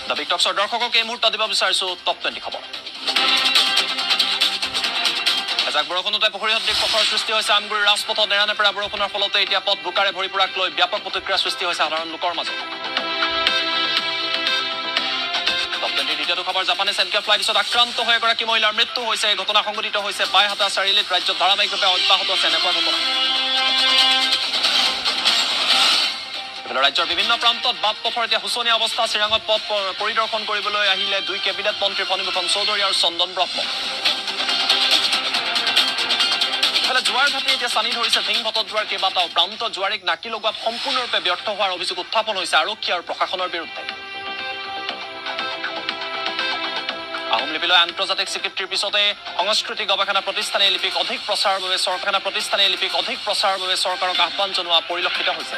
The big টক্সৰ দৰ্শকক এই মুহূৰ্তত দিব বিচাৰিছোঁ টপ 20 খবৰ। এজাক বৰষুণতে পুখুৰীহদ্দিক পথৰ সৃষ্টি হৈছে আমগুৰিৰ ৰাজপথত নেৰানেপেৰা বৰষুণৰ ফলতে এতিয়া পথ বোকাৰে ভৰি পৰাক লৈ ব্যাপক প্ৰতিক্ৰিয়াৰ সৃষ্টি হৈছে সাধাৰণ লোকৰ মাজত। টপ 20 দ্বিতীয়টো খবৰ জাপানীজ এনকেফ্লাইটিছত আক্ৰান্ত হৈ এগৰাকী মহিলাৰ মৃত্যু হৈছে। এই ঘটনা সংঘটিত হৈছে বাইহাটা চাৰিআলিত। ৰাজ্যত ধাৰাবাহিকভাৱে অব্যাহত আছে এনেকুৱা ঘটনা। ৰাজ্যৰ বিভিন্ন প্ৰান্তত বাট পথৰ এতিয়া শোচনীয় অৱস্থা। চিৰাঙত পথ পৰিদৰ্শন কৰিবলৈ আহিলে 2 কেবিনেট মন্ত্ৰী ফণীভূষণ চৌধুৰী আৰু চন্দন ব্ৰহ্ম। জোৱাৰ ঘাটি এতিয়া চানি ধৰিছে ঢিংভটত যোৱাৰ কেইবাটাও প্ৰান্ত। জোৱাৰীক নাকি লগোৱাত সম্পূৰ্ণৰূপে ব্যৰ্থ হোৱাৰ অভিযোগ উত্থাপন হৈছে আৰক্ষী আৰু প্ৰশাসনৰ বিৰুদ্ধে। আহোম লিপিলৈ আন্তৰ্জাতিক স্বীকৃতিৰ পিছতে সংস্কৃতি গৱেষণা প্ৰতিষ্ঠানে লিপিক অধিক প্ৰচাৰৰ বাবে চৰকাৰক আহ্বান জনোৱা পৰিলক্ষিত হৈছে।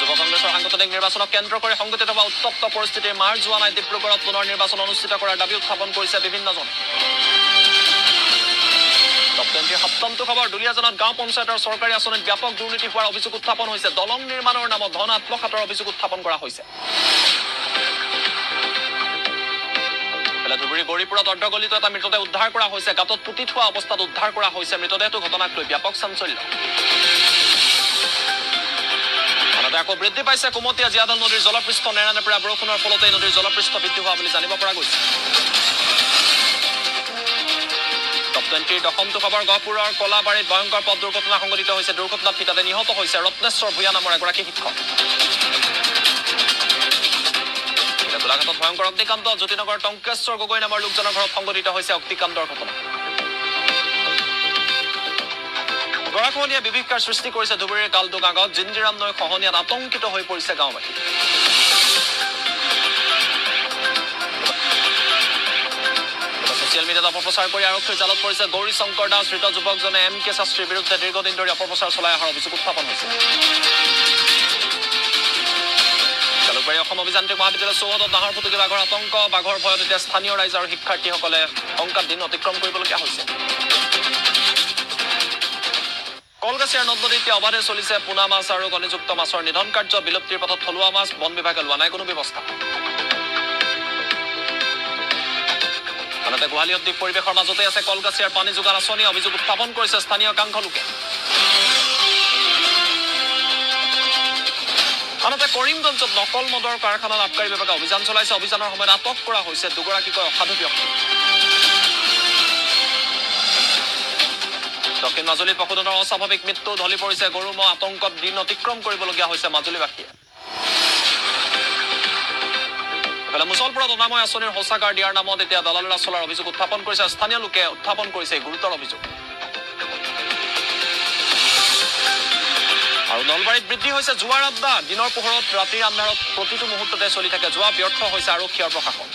যুৱ কংগ্ৰেছৰ সাংগঠনিক নিৰ্বাচনক কেন্দ্ৰ কৰি সংঘটিত হোৱা উত্তপ্ত পৰিস্থিতিৰ মাৰ যোৱা নাই। ডিব্ৰুগড়ত পুনৰ নিৰ্বাচন অনুষ্ঠিত কৰাৰ দাবী উত্থাপন কৰিছে বিভিন্নজনে। টপ 20 সপ্তমটো খবৰ। দুলীয়াজানত গাঁও পঞ্চায়তৰ চৰকাৰী আঁচনিত ব্যাপক দুৰ্নীতি হোৱাৰ অভিযোগ উত্থাপন হৈছে। দলং নিৰ্মাণৰ নামত ধন আত্মসাতৰ অভিযোগ উত্থাপন কৰা হৈছে। ধুবুৰী গৌৰীপুৰত অৰ্ধগলিত এটা মৃতদেহ উদ্ধাৰ কৰা হৈছে। গাঁতত পুতি থোৱা অৱস্থাত উদ্ধাৰ কৰা হৈছে মৃতদেহটো। ঘটনাক লৈ ব্যাপক চাঞ্চল্য। আনহাতে আকৌ বৃদ্ধি পাইছে কুমতীয়া জীয়াদল নদীৰ জলপৃষ্ঠ। নেৰানেপেৰা বৰষুণৰ ফলতে নদীৰ জলপৃষ্ঠ বৃদ্ধি হোৱা বুলি জানিব পৰা গৈছে। টপ 20 দশমটো খবৰ। গহপুৰৰ কলাবাৰীত ভয়ংকৰ পথ দুৰ্ঘটনা সংঘটিত হৈছে। দুৰ্ঘটনাত থিতাতে নিহত হৈছে ৰত্নেশ্বৰ ভূঞা নামৰ এগৰাকী শিক্ষক। গোলাঘাটত ভয়ংকৰ অগ্নিকাণ্ড। জ্যোতিনগৰ টংকেশ্বৰ গগৈ নামৰ লোকজনৰ ঘৰত সংঘটিত হৈছে অগ্নিকাণ্ডৰ ঘটনা। গৰাখহনীয়া বিভীষিকাৰ সৃষ্টি কৰিছে ধুবুৰীৰ কালডোঙা গাঁৱত। জিঞ্জিৰাম নৈ খহনীয়াত আতংকিত হৈ পৰিছে গাঁওবাসী। ছচিয়েল মিডিয়াত অপপ্ৰচাৰ কৰি আৰক্ষীৰ জালত পৰিছে গৌৰী শংকৰ দাস। ধৃত যুৱকজনে MK শাস্ত্ৰীৰ বিৰুদ্ধে দীৰ্ঘদিন ধৰি অপপ্ৰচাৰ চলাই অহাৰ অভিযোগ উত্থাপন হৈছে। জালুকবাৰী অসম অভিযান্ত্ৰিক মহাবিদ্যালয় চৌহদত নাহৰ ফুটুকী বাঘৰ আতংক। বাঘৰ ভয়ত এতিয়া স্থানীয় ৰাইজ আৰু শিক্ষাৰ্থীসকলে শংকাত দিন অতিক্ৰম কৰিবলগীয়া হৈছে। কলগাছিয়াৰ নদ নদীত এতিয়া অবাধে চলিছে পোনা মাছ আৰু কণীযুক্ত মাছৰ নিধন কাৰ্য। বিলুপ্তিৰ পথত থলুৱা মাছ। বন বিভাগে লোৱা নাই কোনো ব্যৱস্থা। আনহাতে গোহালি উদ্যোগ পৰিৱেশৰ মাজতে আছে কলগাছিয়াৰ পানী যোগান আঁচনি। অভিযোগ উত্থাপন কৰিছে স্থানীয় একাংশ লোকে। আনহাতে কৰিমগঞ্জত নকল মদৰ কাৰখানাত আবকাৰী বিভাগে অভিযান চলাইছে। অভিযানৰ সময়ত আটক কৰা হৈছে 2গৰাকীকৈ অসাধু ব্যক্তি। দক্ষিণ মাজুলীত পশুধনৰ অস্বাভাৱিক মৃত্যু। ঢলি পৰিছে গৰু ম'হ। আতংকত দিন অতিক্ৰম কৰিবলগীয়া হৈছে মাজুলীবাসীয়ে। মুছলপুৰত অনাময় আঁচনিৰ শৌচাগাৰ দিয়াৰ নামত এতিয়া দালালেৰা চলাৰ অভিযোগ উত্থাপন কৰিছে স্থানীয় লোকে। উত্থাপন কৰিছে গুৰুতৰ অভিযোগ। আৰু নলবাৰীত বৃদ্ধি হৈছে জুৱাৰ আড্ডা। দিনৰ পোহৰত ৰাতিৰ আন্ধাৰত প্ৰতিটো মুহূৰ্ততে চলি থাকে জুৱা। ব্যৰ্থ হৈছে আৰক্ষী আৰু প্ৰশাসন।